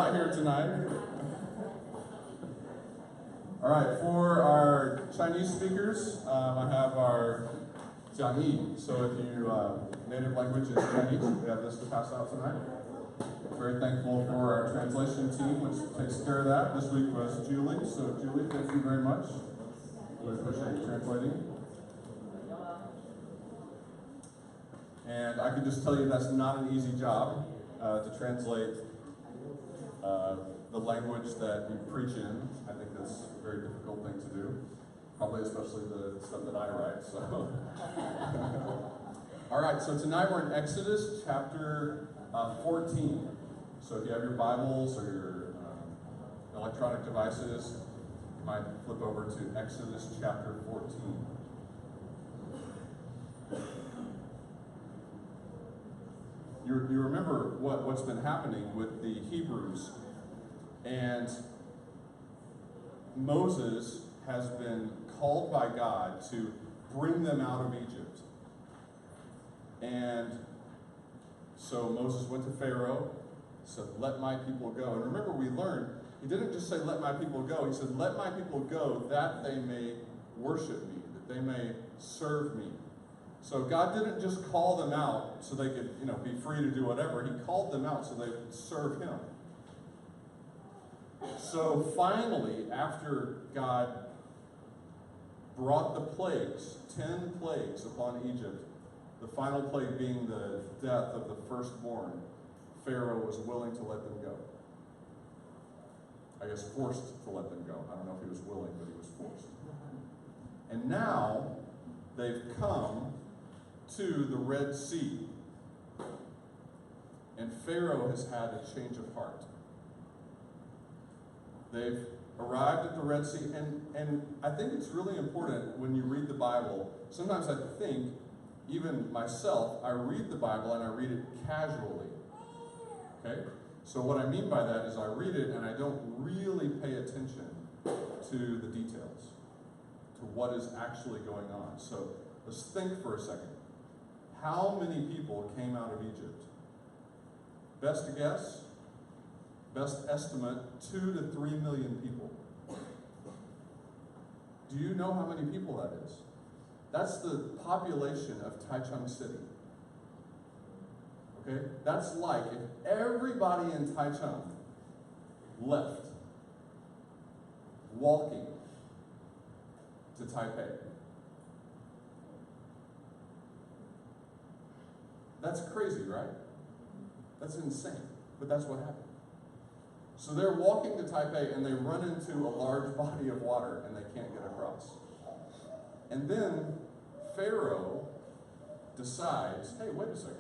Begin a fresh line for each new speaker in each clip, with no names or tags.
not here tonight. All right, for our Chinese speakers, I have our Jiangyi. So if your native language is Chinese, we have this to pass out tonight. Very thankful for our translation team, which takes care of that. This week was Julie, so Julie, thank you very much. We appreciate you translating. And I can just tell you that's not an easy job to translate the language that you preach in. I think that's a very difficult thing to do, probably especially the stuff that I write. So, all right. So tonight we're in Exodus chapter 14. So if you have your Bibles or your electronic devices, you might flip over to Exodus chapter 14. You remember what's been happening with the Hebrews, and Moses has been called by God to bring them out of Egypt. And so Moses went to Pharaoh, said, "Let my people go." And remember, we learned, he didn't just say, "Let my people go." He said, "Let my people go that they may worship me, that they may serve me." So God didn't just call them out so they could, be free to do whatever. He called them out so they could serve him. So finally, after God brought the plagues, 10 plagues upon Egypt, the final plague being the death of the firstborn, Pharaoh was willing to let them go. I guess forced to let them go. I don't know if he was willing, but he was forced. And now they've come to the Red Sea. And Pharaoh has had a change of heart. They've arrived at the Red Sea, and I think it's really important when you read the Bible. Sometimes I think, even myself, I read the Bible and I read it casually. Okay? So what I mean by that is I read it and I don't really pay attention to the details, to what is actually going on. So let's think for a second. How many people came out of Egypt? Best guess? Best estimate, 2 to 3 million people. Do you know how many people that is? That's the population of Taichung City. Okay? That's like if everybody in Taichung left walking to Taipei. That's crazy, right? That's insane. But that's what happened. So they're walking to Taipei and they run into a large body of water and they can't get across. And then Pharaoh decides, hey, wait a second.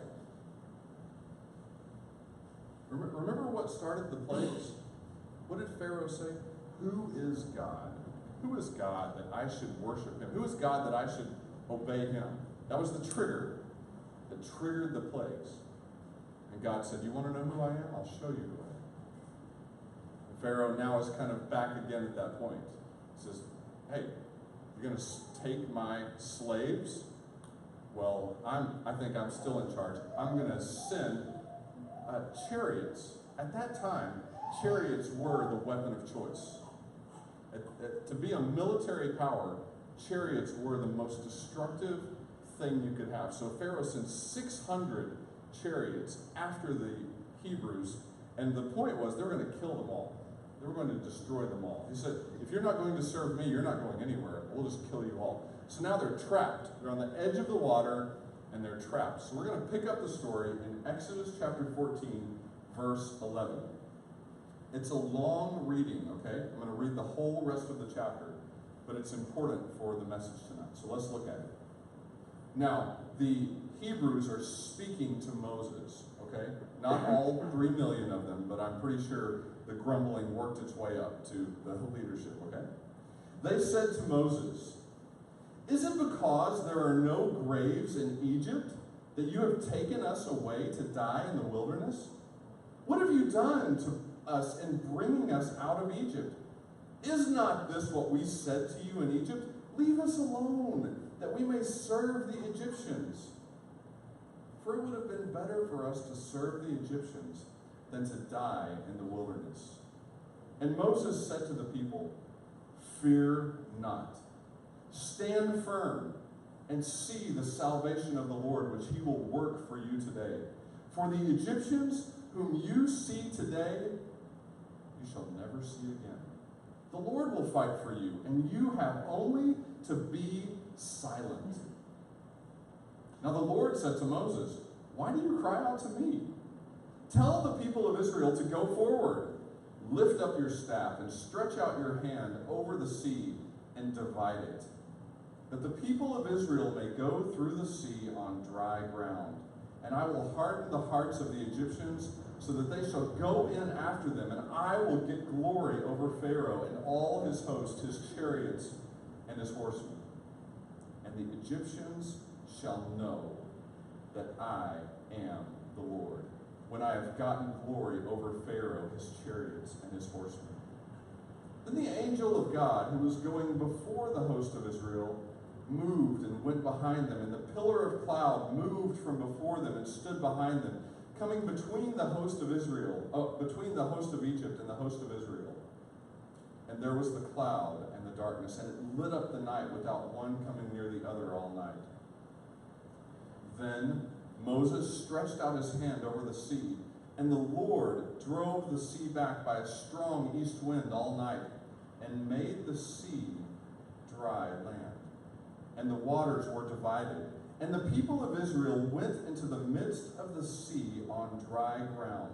Remember what started the plagues? What did Pharaoh say? Who is God? Who is God that I should worship him? Who is God that I should obey him? That was the trigger that triggered the plagues. And God said, you want to know who I am? I'll show you who I am. And Pharaoh now is kind of back again at that point. He says, hey, you're going to take my slaves? Well, I think I'm still in charge. I'm going to send chariots. At that time, chariots were the weapon of choice. To be a military power, chariots were the most destructive thing you could have. So Pharaoh sent 600 chariots after the Hebrews, and the point was they were going to kill them all. They were going to destroy them all. He said, if you're not going to serve me, you're not going anywhere. We'll just kill you all. So now they're trapped. They're on the edge of the water, and they're trapped. So we're going to pick up the story in Exodus chapter 14, verse 11. It's a long reading, okay? I'm going to read the whole rest of the chapter, but it's important for the message tonight. So let's look at it. Now, the Hebrews are speaking to Moses, okay? Not all 3 million of them, but I'm pretty sure the grumbling worked its way up to the leadership, okay? They said to Moses, is it because there are no graves in Egypt that you have taken us away to die in the wilderness? What have you done to us in bringing us out of Egypt? Is not this what we said to you in Egypt? Leave us alone, that we may serve the Egyptians. For it would have been better for us to serve the Egyptians than to die in the wilderness. And Moses said to the people, "Fear not. Stand firm and see the salvation of the Lord, which he will work for you today. For the Egyptians whom you see today, you shall never see again. The Lord will fight for you, and you have only to be silent." Now the Lord said to Moses, "Why do you cry out to me? Tell the people of Israel to go forward. Lift up your staff and stretch out your hand over the sea and divide it, that the people of Israel may go through the sea on dry ground. And I will harden the hearts of the Egyptians so that they shall go in after them, and I will get glory over Pharaoh and all his host, his chariots, and his horsemen. And the Egyptians shall know that I am the Lord, when I have gotten glory over Pharaoh, his chariots, and his horsemen." Then the angel of God, who was going before the host of Israel, moved and went behind them, and the pillar of cloud moved from before them and stood behind them, coming between the host of between the host of Egypt and the host of Israel. And there was the cloud and the darkness, and it lit up the night without one coming near the other all night. Then Moses stretched out his hand over the sea, and the Lord drove the sea back by a strong east wind all night, and made the sea dry land. And the waters were divided. And the people of Israel went into the midst of the sea on dry ground,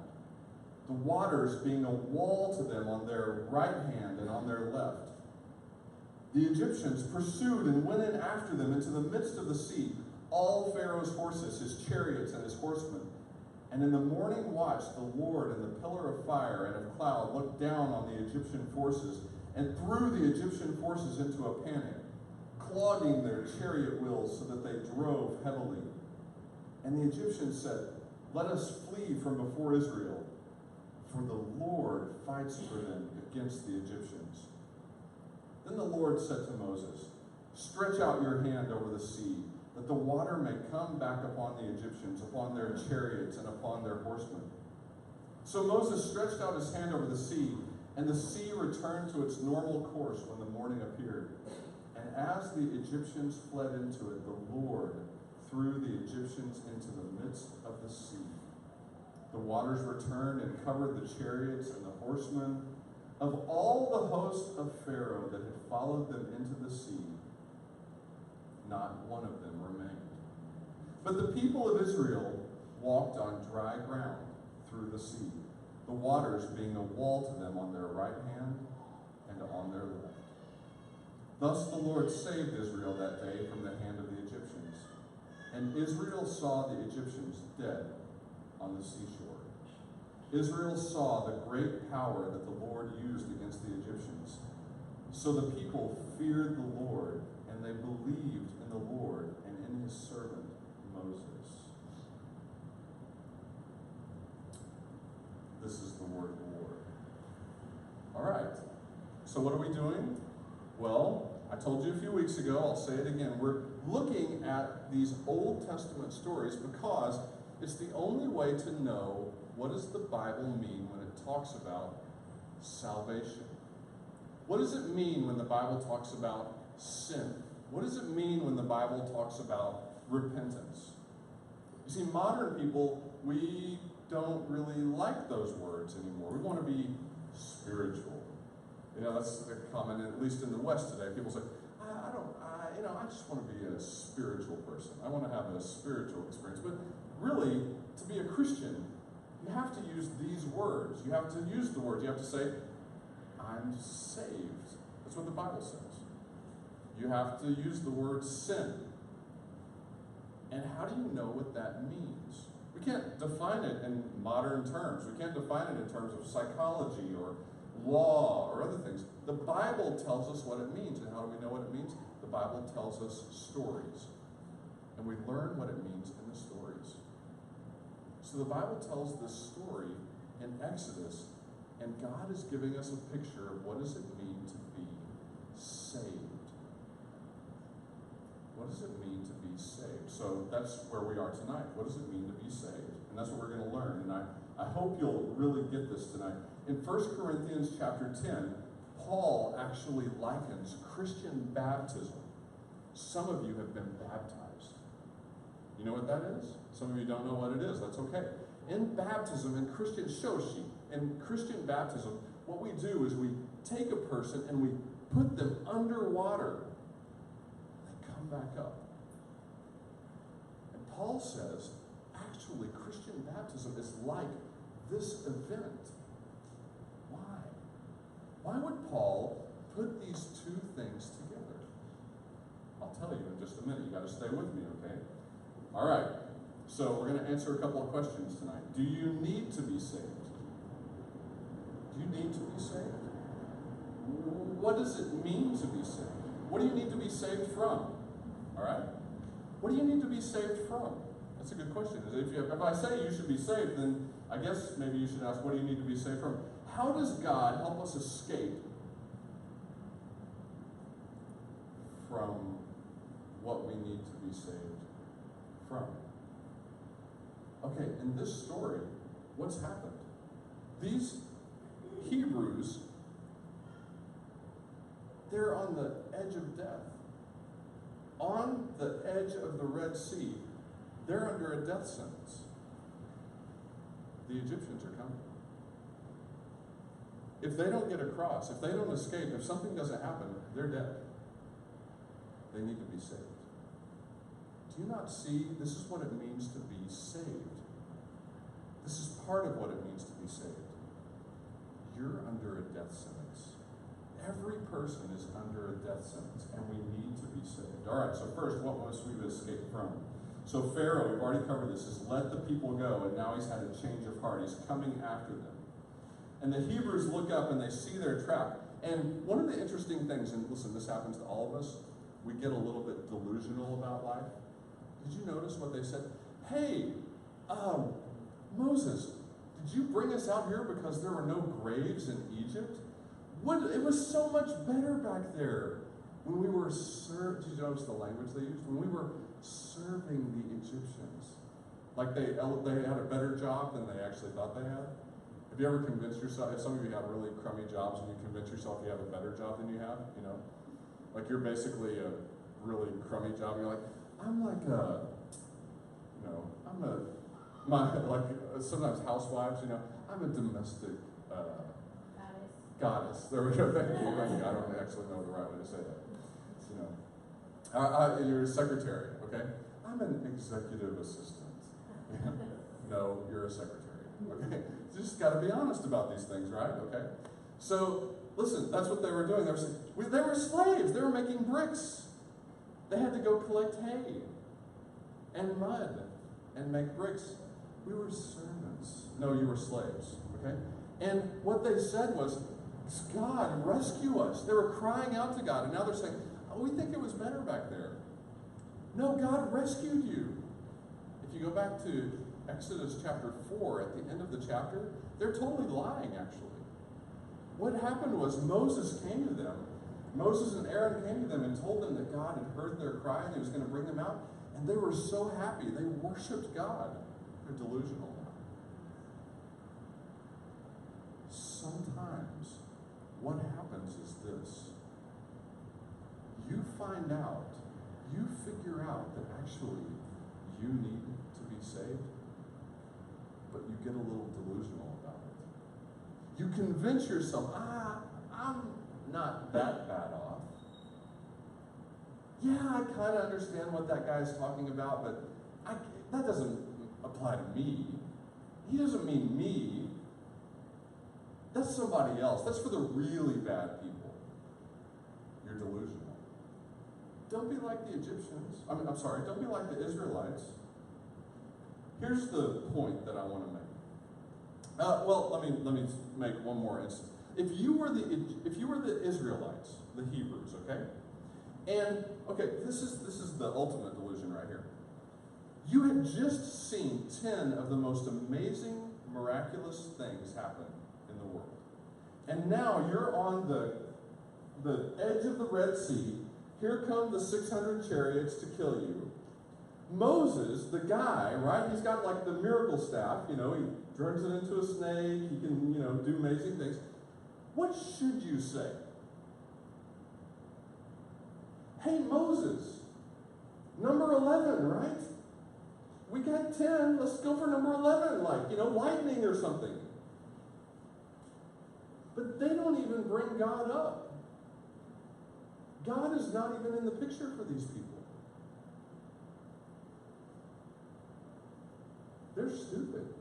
the waters being a wall to them on their right hand and on their left. The Egyptians pursued and went in after them into the midst of the sea, all Pharaoh's horses, his chariots, and his horsemen. And in the morning watch, the Lord in the pillar of fire and of cloud looked down on the Egyptian forces and threw the Egyptian forces into a panic, clogging their chariot wheels so that they drove heavily. And the Egyptians said, "Let us flee from before Israel, for the Lord fights for them against the Egyptians." Then the Lord said to Moses, "Stretch out your hand over the sea, that the water may come back upon the Egyptians, upon their chariots, and upon their horsemen." So Moses stretched out his hand over the sea, and the sea returned to its normal course when the morning appeared. And as the Egyptians fled into it, the Lord threw the Egyptians into the midst of the sea. The waters returned and covered the chariots and the horsemen of all the host of Pharaoh that had followed them into the sea. Not one of them remained. But the people of Israel walked on dry ground through the sea, the waters being a wall to them on their right hand and on their left. Thus the Lord saved Israel that day from the hand of the Egyptians. And Israel saw the Egyptians dead on the seashore. Israel saw the great power that the Lord used against the Egyptians. So the people feared the Lord, and they believed in the Lord and in his servant Moses. This is the word of the Lord. All right. So what are we doing? Well, I told you a few weeks ago, I'll say it again. We're looking at these Old Testament stories because it's the only way to know what does the Bible mean when it talks about salvation. What does it mean when the Bible talks about sin? What does it mean when the Bible talks about repentance? You see, modern people, we don't really like those words anymore. We want to be spiritual. You know, that's a common, at least in the West today. People say, I just want to be a spiritual person. I want to have a spiritual experience. But really, to be a Christian, you have to use these words. You have to use the words. You have to say, I'm saved. That's what the Bible says. You have to use the word sin. And how do you know what that means? We can't define it in modern terms. We can't define it in terms of psychology or law or other things. The Bible tells us what it means. And how do we know what it means? The Bible tells us stories. And we learn what it means in the stories. So the Bible tells this story in Exodus, and God is giving us a picture of what does it mean to be saved. What does it mean to be saved? So that's where we are tonight. What does it mean to be saved? And that's what we're going to learn. And I I hope you'll really get this tonight. In 1 Corinthians chapter 10, Paul actually likens Christian baptism. Some of you have been baptized. You know what that is? Some of you don't know what it is. That's okay. In baptism, in Christian shoshi, in Christian baptism, what we do is we take a person and we put them underwater. They come back up. And Paul says, actually, Christian baptism is like this event. Why? Why would Paul put these two things together? I'll tell you in just a minute. You got to stay with me, okay? All right. So we're going to answer a couple of questions tonight. Do you need to be saved? Do you need to be saved? What does it mean to be saved? What do you need to be saved from? All right? What do you need to be saved from? That's a good question. If I say you should be saved, then I guess maybe you should ask, what do you need to be saved from? How does God help us escape from what we need to be saved from? Okay, in this story, what's happened? These Hebrews, they're on the edge of death. On the edge of the Red Sea, they're under a death sentence. The Egyptians are coming. If they don't get across, if they don't escape, if something doesn't happen, they're dead. They need to be saved. Do you not see? This is what it means to be saved. This is part of what it means to be saved. You're under a death sentence. Every person is under a death sentence, and we need to be saved. All right, so first, what must we escape from? So Pharaoh, we've already covered this, has let the people go, and now he's had a change of heart. He's coming after them. And the Hebrews look up, and they see their trap. And one of the interesting things, and listen, this happens to all of us, we get a little bit delusional about life. Did you notice what they said? Hey, Moses, did you bring us out here because there were no graves in Egypt? It was so much better back there when we were served. Did you notice the language they used? When we were serving the Egyptians. Like they had a better job than they actually thought they had. Have you ever convinced yourself, if some of you have really crummy jobs and you convince yourself you have a better job than you have, you know? Like you're basically a really crummy job, and you're like, I'm like a, you know, sometimes housewives, you know, I'm a domestic goddess. There we go. Thank you. I don't actually know the right way to say that. You know, you're a secretary, okay? I'm an executive assistant. No, you're a secretary, okay? You just got to be honest about these things, right? Okay? So, listen, that's what they were doing. They were slaves. They were making bricks. They had to go collect hay and mud and make bricks. We were servants. No, you were slaves, okay? And what they said was, God, rescue us. They were crying out to God, and now they're saying, oh, we think it was better back there. No, God rescued you. If you go back to Exodus chapter 4, at the end of the chapter, they're totally lying, actually. What happened was Moses came to them. Moses and Aaron came to them and told them that God had heard their cry and he was going to bring them out. And they were so happy. They worshiped God. They're delusional now. Sometimes what happens is this. You find out, you figure out that actually you need to be saved, but you get a little delusional about it. You convince yourself, I'm not that bad off. Yeah, I kind of understand what that guy's talking about, but that doesn't apply to me. He doesn't mean me. That's somebody else. That's for the really bad people. You're delusional. Don't be like the Egyptians. I'm sorry, don't be like the Israelites. Here's the point that I want to make. Well, let me make one more instance. If you were the Israelites, the Hebrews, okay? And okay, this is the ultimate delusion right here. You had just seen 10 of the most amazing, miraculous things happen in the world. And now you're on the edge of the Red Sea. Here come the 600 chariots to kill you. Moses, the guy, right? He's got like the miracle staff, you know, he turns it into a snake. He can, do amazing things. What should you say? Hey, Moses, number 11, right? We got 10, let's go for number 11, lightning or something. But they don't even bring God up. God is not even in the picture for these people. They're stupid.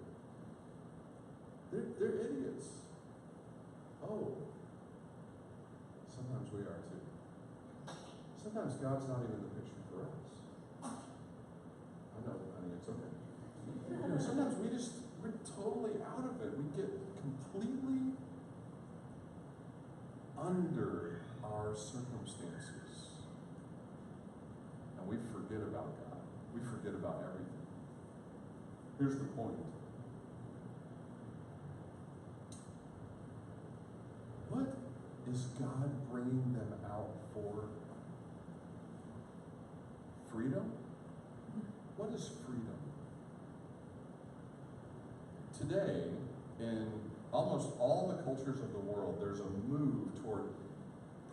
They're idiots. Oh, sometimes we are too. Sometimes God's not even in the picture for us. I know, honey, it's okay. Sometimes we're totally out of it. We get completely under our circumstances. And we forget about God. We forget about everything. Here's the point. What is God bringing them out for? Freedom? What is freedom? Today, in almost all the cultures of the world, there's a move toward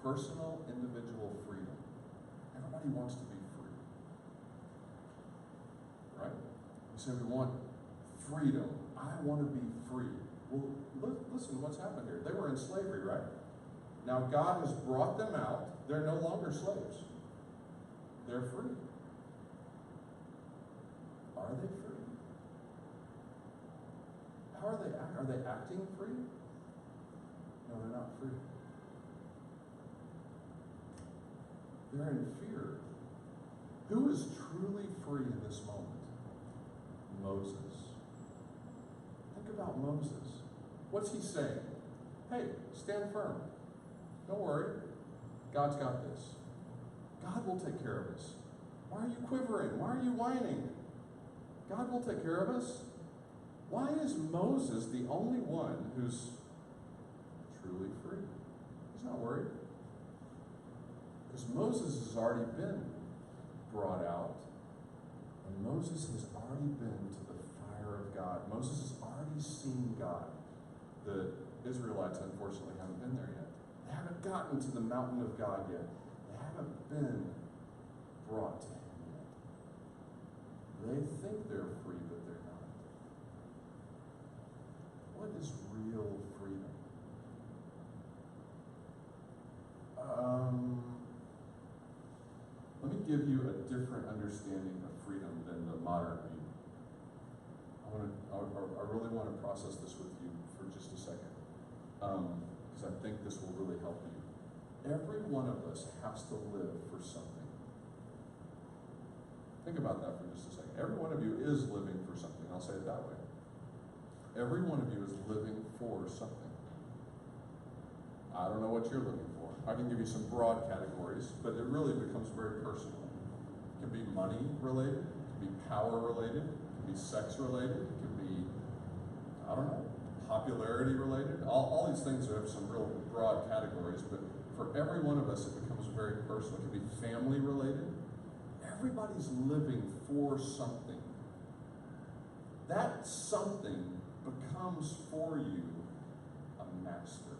personal, individual freedom. Everybody wants to be free. Right? We say we want freedom. I want to be free. Well, listen, what's happened here? They were in slavery, right? Now God has brought them out. They're no longer slaves. They're free. Are they free? How are they? Are they acting free? No, they're not free. They're in fear. Who is truly free in this moment? Moses. Think about Moses. What's he saying? Hey, stand firm. Don't worry. God's got this. God will take care of us. Why are you quivering? Why are you whining? God will take care of us. Why is Moses the only one who's truly free? He's not worried. Because Moses has already been brought out. And Moses has already been to the fire of God. Moses has already seen God. The Israelites, unfortunately, haven't been there yet. They haven't gotten to the mountain of God yet. They haven't been brought to him yet. They think they're free, but they're not. What is real freedom? Let me give you a different understanding of freedom than the modern view. I really want to process this with you for just a second, because I think this will really help you. Every one of us has to live for something. Think about that for just a second. Every one of you is living for something. I'll say it that way. Every one of you is living for something. I don't know what you're living for. I can give you some broad categories, but it really becomes very personal. It can be money related, it can be power related, it can be sex related, it can be, I don't know, popularity related. All these things have some real broad categories, but for every one of us it becomes very personal. It can be family related. Everybody's living for something. That something becomes for you a master.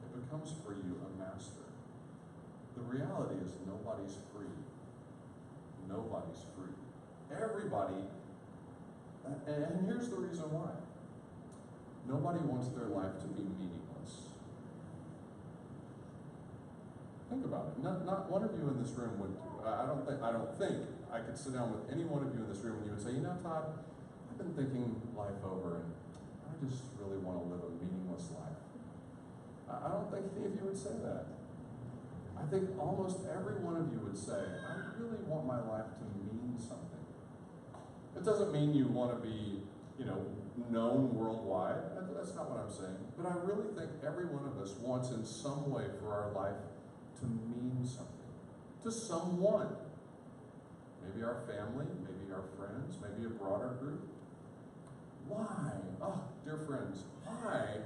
It becomes for you a master. The reality is nobody's free. Nobody's free. Everybody, and here's the reason why. Nobody wants their life to be meaningless. Think about it. Not one of you in this room would. I don't think I could sit down with any one of you in this room and you would say, Todd, I've been thinking life over and I just really want to live a meaningless life. I don't think any of you would say that. I think almost every one of you would say, I really want my life to mean something. It doesn't mean you want to be, known worldwide. That's not what I'm saying. But I really think every one of us wants in some way for our life to mean something. To someone. Maybe our family, maybe our friends, maybe a broader group. Why? Oh, dear friends, why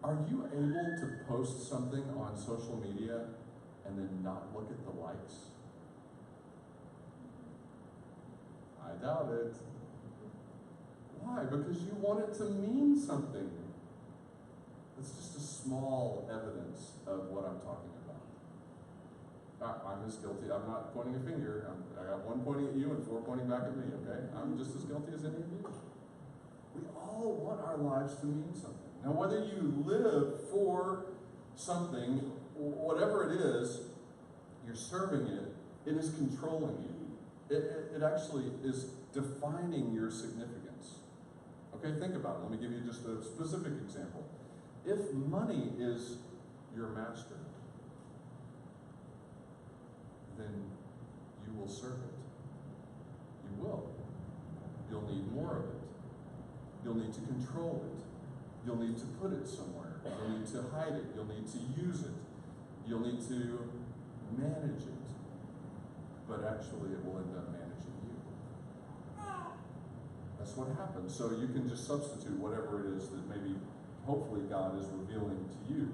are you able to post something on social media and then not look at the likes? doubt it. Why? Because you want it to mean something. It's just a small evidence of what I'm talking about. I'm as guilty. I'm not pointing a finger. I got one pointing at you and 4 pointing back at me, okay? I'm just as guilty as any of you. We all want our lives to mean something. Now, whether you live for something, whatever it is, you're serving it, it is controlling you. It actually is defining your significance. Okay, think about it. Let me give you just a specific example. If money is your master, then you will serve it. You will. You'll need more of it. You'll need to control it. You'll need to put it somewhere. You'll need to hide it. You'll need to use it. You'll need to manage it. But actually, it will end up managing you. That's what happens. So you can just substitute whatever it is that maybe, hopefully, God is revealing to you.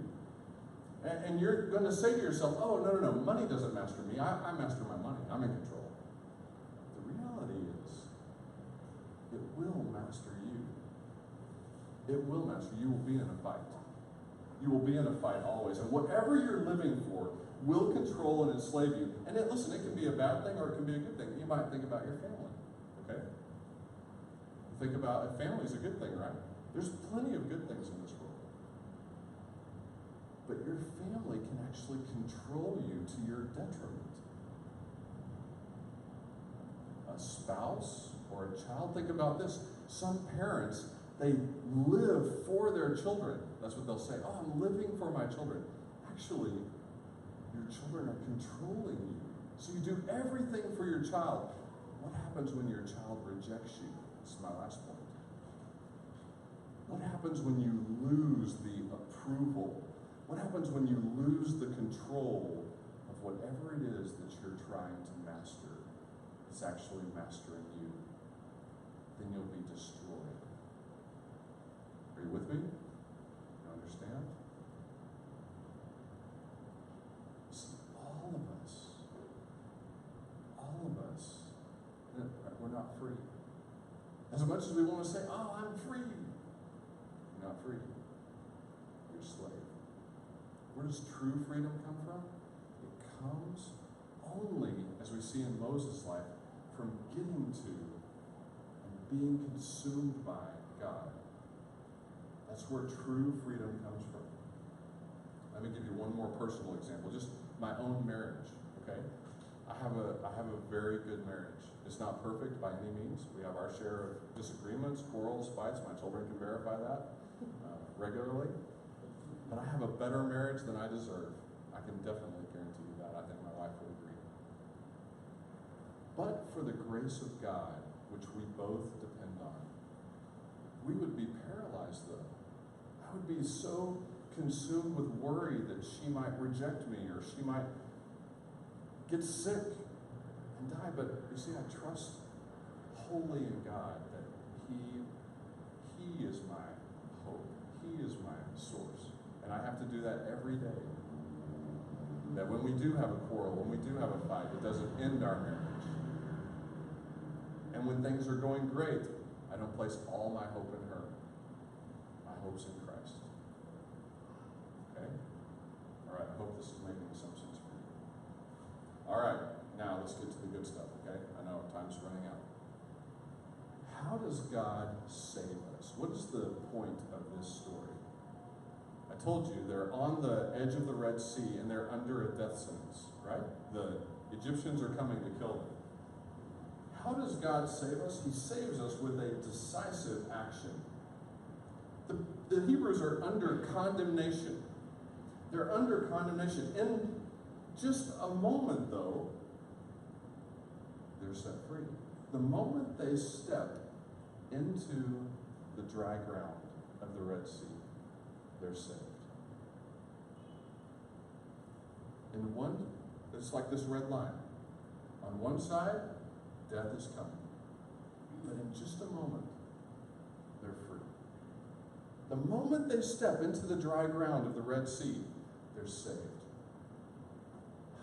And you're going to say to yourself, oh, no, money doesn't master me. I master my money. I'm in control. The reality is, it will master you. It will master you. You will be in a fight. You will be in a fight always. And whatever you're living for will control and enslave you. And listen, it can be a bad thing or it can be a good thing. You might think about your family, okay? Think about, a family is a good thing, right? There's plenty of good things in this world. But your family can actually control you to your detriment. A spouse or a child, think about this. Some parents, they live for their children. That's what they'll say. Oh, I'm living for my children. Actually, your children are controlling you. So you do everything for your child. What happens when your child rejects you? This is my last point. What happens when you lose the approval? What happens when you lose the control of whatever it is that you're trying to master? It's actually mastering you. Then you'll be destroyed. Are you with me? You understand? See, all of us, we're not free. As much as we want to say, oh, I'm free. You're not free. You're a slave. Where does true freedom come from? It comes only, as we see in Moses' life, from getting to and being consumed by God. That's where true freedom comes from. Let me give you one more personal example, just my own marriage, okay? I have a very good marriage. It's not perfect by any means. We have our share of disagreements, quarrels, fights. My children can verify that regularly. But I have a better marriage than I deserve. I can definitely guarantee you that. I think my wife would agree. But for the grace of God, which we both depend on, we would be paralyzed though. I would be so consumed with worry that she might reject me or she might get sick and die. But you see, I trust wholly in God that He is my hope. He is my source. And I have to do that every day. That when we do have a quarrel, when we do have a fight, it doesn't end our marriage. And when things are going great, I don't place all my hope in her. My hope's in Christ. Okay? All right, I hope this is making some sense for you. All right, now let's get to the good stuff, okay? I know time's running out. How does God save us? What is the point of this story? I told you they're on the edge of the Red Sea and they're under a death sentence, right? The Egyptians are coming to kill them. How does God save us? He saves us with a decisive action. The Hebrews are under condemnation. They're under condemnation. In just a moment, though, they're set free. The moment they step into the dry ground of the Red Sea, they're saved. And it's like this red line. On one side, death is coming. But in just a moment, they're free. The moment they step into the dry ground of the Red Sea, they're saved.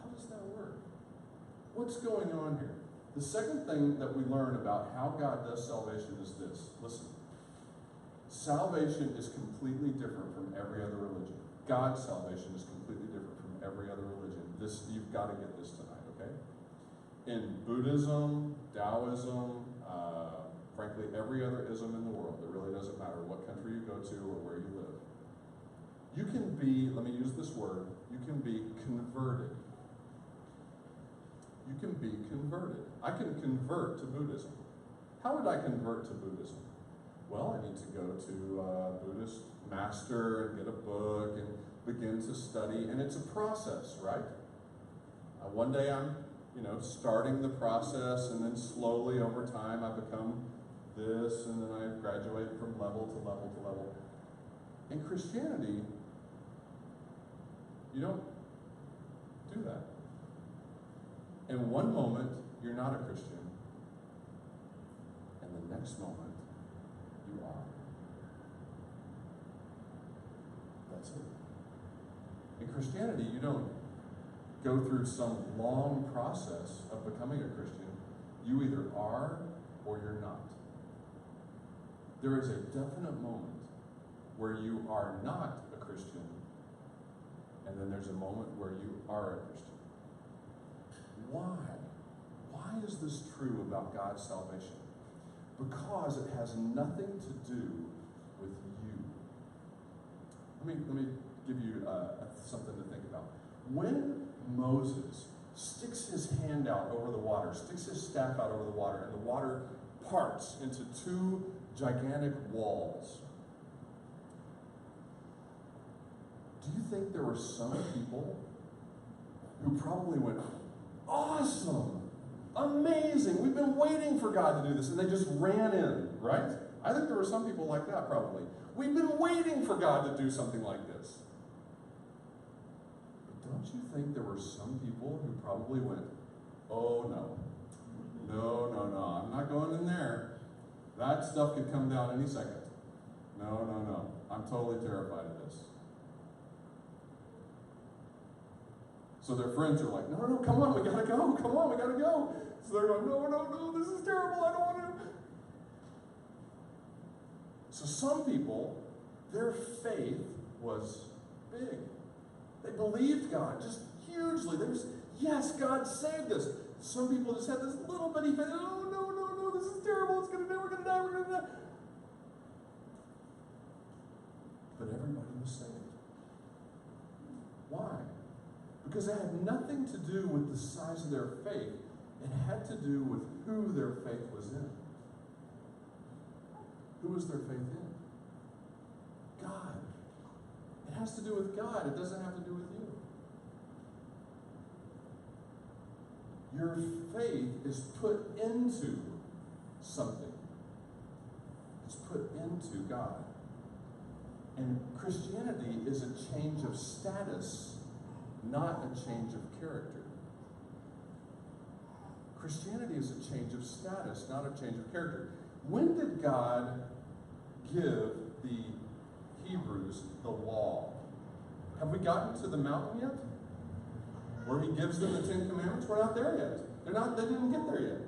How does that work? What's going on here? The second thing that we learn about how God does salvation is this. Listen. Salvation is completely different from every other religion. God's salvation is completely different from every other religion. This, you've got to get this tonight, okay? In Buddhism, Taoism, frankly, every other ism in the world, it really doesn't matter what country you go to or where you live. You can be, let me use this word, you can be converted. You can be converted. I can convert to Buddhism. How would I convert to Buddhism? Well, I need to go to a Buddhist master and get a book and begin to study, and it's a process, right? One day I'm, starting the process, and then slowly over time I become this, and then I graduate from level to level to level. In Christianity, you don't do that. In one moment, you're not a Christian, and the next moment, you are. That's it. In Christianity, you don't go through some long process of becoming a Christian. You either are or you're not. There is a definite moment where you are not a Christian, and then there's a moment where you are a Christian. Why? Why is this true about God's salvation? Because it has nothing to do with you. Let me give you something to think about. When Moses sticks his hand out over the water, sticks his staff out over the water, and the water parts into two gigantic walls, do you think there were some people who probably went, awesome, amazing, we've been waiting for God to do this, and they just ran in, right? I think there were some people like that probably. We've been waiting for God to do something like this. But don't you think there were some people who probably went, oh no, I'm not going in there. That stuff could come down any second. No, I'm totally terrified of this. So their friends are like, no, come on, we gotta go, come on, we gotta go. So they're going, no, this is terrible, I don't want to. So some people, their faith was big. They believed God just hugely. They was, yes, God saved us. Some people just had this little bitty faith, oh, no, this is terrible, we're gonna die. But everybody was saved. Why? Because it had nothing to do with the size of their faith. It had to do with who their faith was in. Who was their faith in? God. It has to do with God. It doesn't have to do with you. Your faith is put into something. It's put into God. And Christianity is a change of status, not a change of character. Christianity is a change of status, not a change of character. When did God give the Hebrews the law? Have we gotten to the mountain yet? Where he gives them the Ten Commandments? We're not there yet. They didn't get there yet.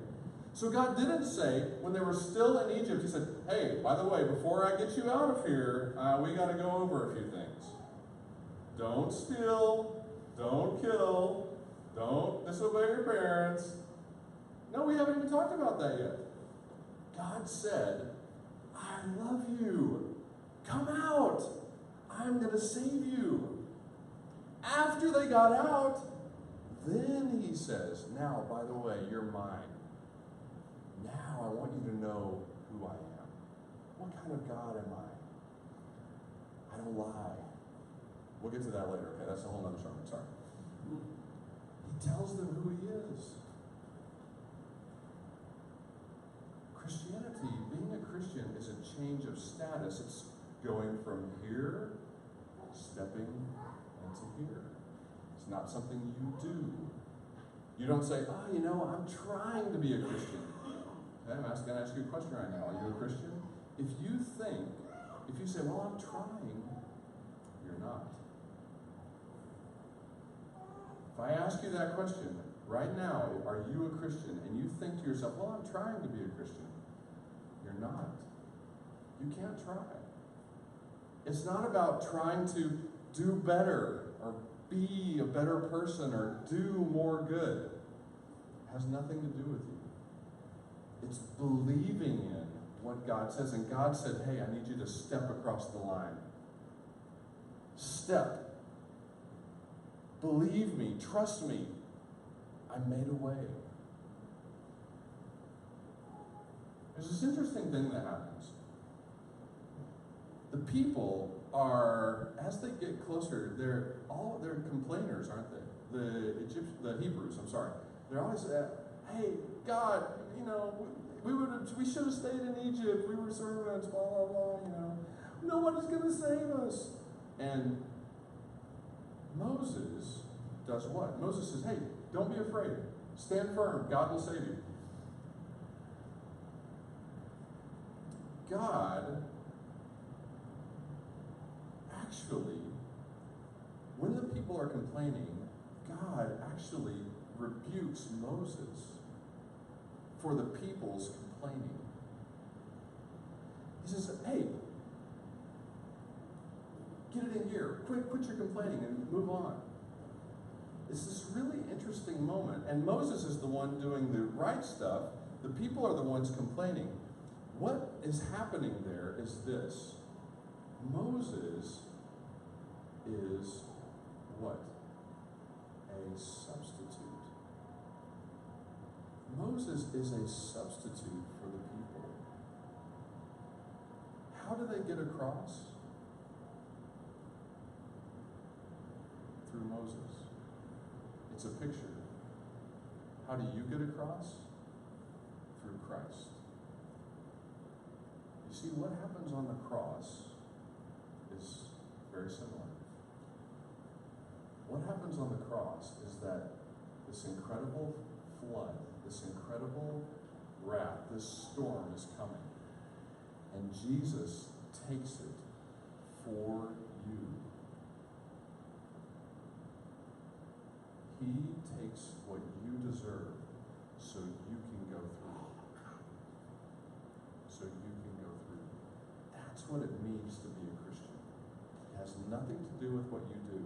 So God didn't say, when they were still in Egypt, he said, hey, by the way, before I get you out of here, we got to go over a few things. Don't steal, don't kill, don't disobey your parents. No, we haven't even talked about that yet. God said, I love you. Come out. I'm going to save you. After they got out, then he says, now, by the way, you're mine. Now I want you to know who I am. What kind of God am I? I don't lie. We'll get to that later, okay? That's a whole other sermon, sorry. He tells them who he is. Christianity, being a Christian, is a change of status. It's going from here, stepping into here. It's not something you do. You don't say, I'm trying to be a Christian. Okay, I'm going to ask you a question right now. Are you a Christian? If you say, well, I'm trying, you're not. If I ask you that question, right now, are you a Christian? And you think to yourself, well, I'm trying to be a Christian. You're not. You can't try. It's not about trying to do better or be a better person or do more good. It has nothing to do with you. It's believing in what God says. And God said, hey, I need you to step across the line. Step. Believe me. Trust me. I made a way. There's this interesting thing that happens. The people are, as they get closer, they're complainers, aren't they? The Hebrews, I'm sorry. They're always, hey, God, we should have stayed in Egypt. We were servants, blah, blah, blah, Nobody's going to save us. And Moses does what? Moses says, hey, don't be afraid. Stand firm. God will save you. God actually, when the people are complaining, God actually rebukes Moses for the people's complaining. He says, hey, get it in here. Quit your complaining and move on. It's this really interesting moment. And Moses is the one doing the right stuff. The people are the ones complaining. What is happening there is this. Moses is what? A substitute. Moses is a substitute for the people. How do they get across? Through Moses. It's a picture. How do you get across? Through Christ. You see, what happens on the cross is very similar. What happens on the cross is that this incredible flood, this incredible wrath, this storm is coming. And Jesus takes it for you. He takes what you deserve so you can go through. So you can go through. That's what it means to be a Christian. It has nothing to do with what you do.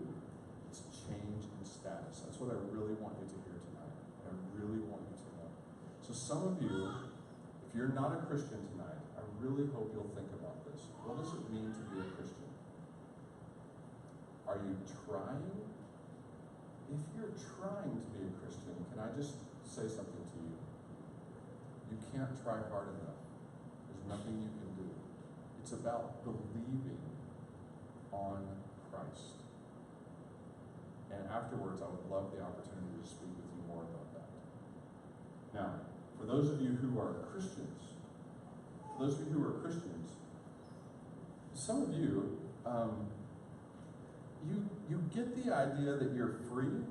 It's change in status. That's what I really want you to hear tonight. I really want you to know. So some of you, if you're not a Christian tonight, I really hope you'll think about this. What does it mean to be a Christian? Are you trying? If you're trying to be a Christian, can I just say something to you? You can't try hard enough. There's nothing you can do. It's about believing on Christ. And afterwards, I would love the opportunity to speak with you more about that. Now, for those of you who are Christians, some of you, you get the idea that you're free.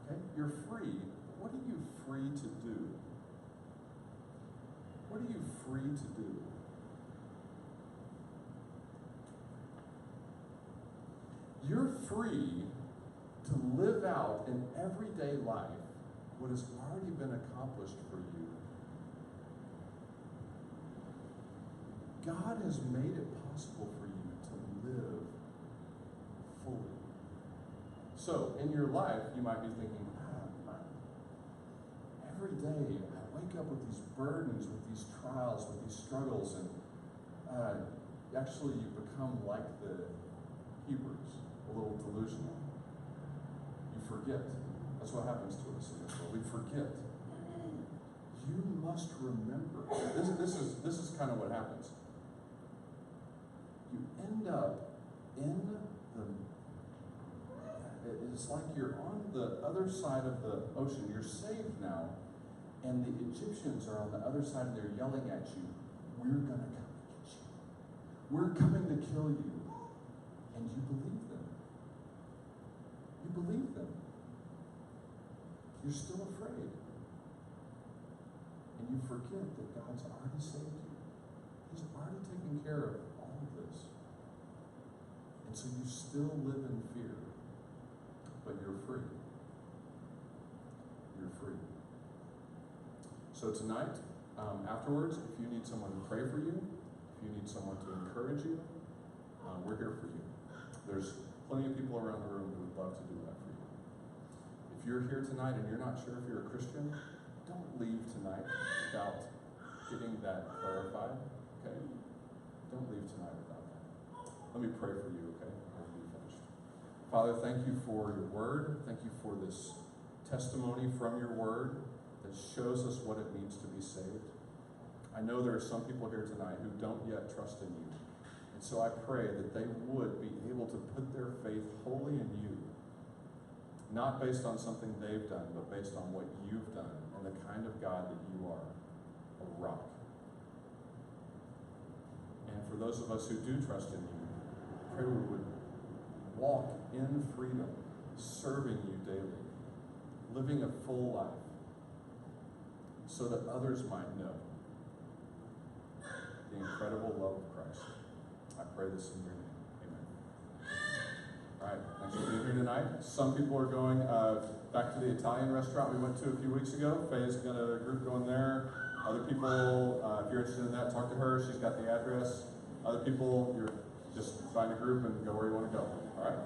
Okay? You're free. What are you free to do? What are you free to do? You're free to live out in everyday life what has already been accomplished for you. God has made it possible for you to live fully. So, in your life, you might be thinking, every day I wake up with these burdens, with these trials, with these struggles, and actually you become like the Hebrews, a little delusional. You forget. That's what happens to us in this world. We forget. You must remember. This is kind of what happens. You end up in it's like you're on the other side of the ocean. You're saved now, and the Egyptians are on the other side, and they're yelling at you, we're going to come and get you. We're coming to kill you. And you believe them. You believe them. You're still afraid. And you forget that God's already saved you. He's already taken care of all of this. And so you still live in fear, but you're free. So tonight, afterwards, if you need someone to pray for you, if you need someone to encourage you, we're here for you. There's plenty of people around the room who would love to do that for you. If you're here tonight and you're not sure if you're a Christian, don't leave tonight without getting that clarified, okay? Don't leave tonight without that. Let me pray for you, okay? We'll be finished. Father, thank you for your word. Thank you for this testimony from your word that shows us what it means to be saved. I know there are some people here tonight who don't yet trust in you. And so I pray that they would be able to put their faith wholly in you, not based on something they've done, but based on what you've done and the kind of God that you are, a rock. And for those of us who do trust in you, I pray we would walk in freedom, serving you daily, living a full life, so that others might know the incredible love of Christ. I pray this in your name. Amen. All right, thanks for being here tonight. Some people are going back to the Italian restaurant we went to a few weeks ago. Faye's got a group going there. Other people, if you're interested in that, talk to her. She's got the address. Other people, you're just find a group and go where you want to go. All right?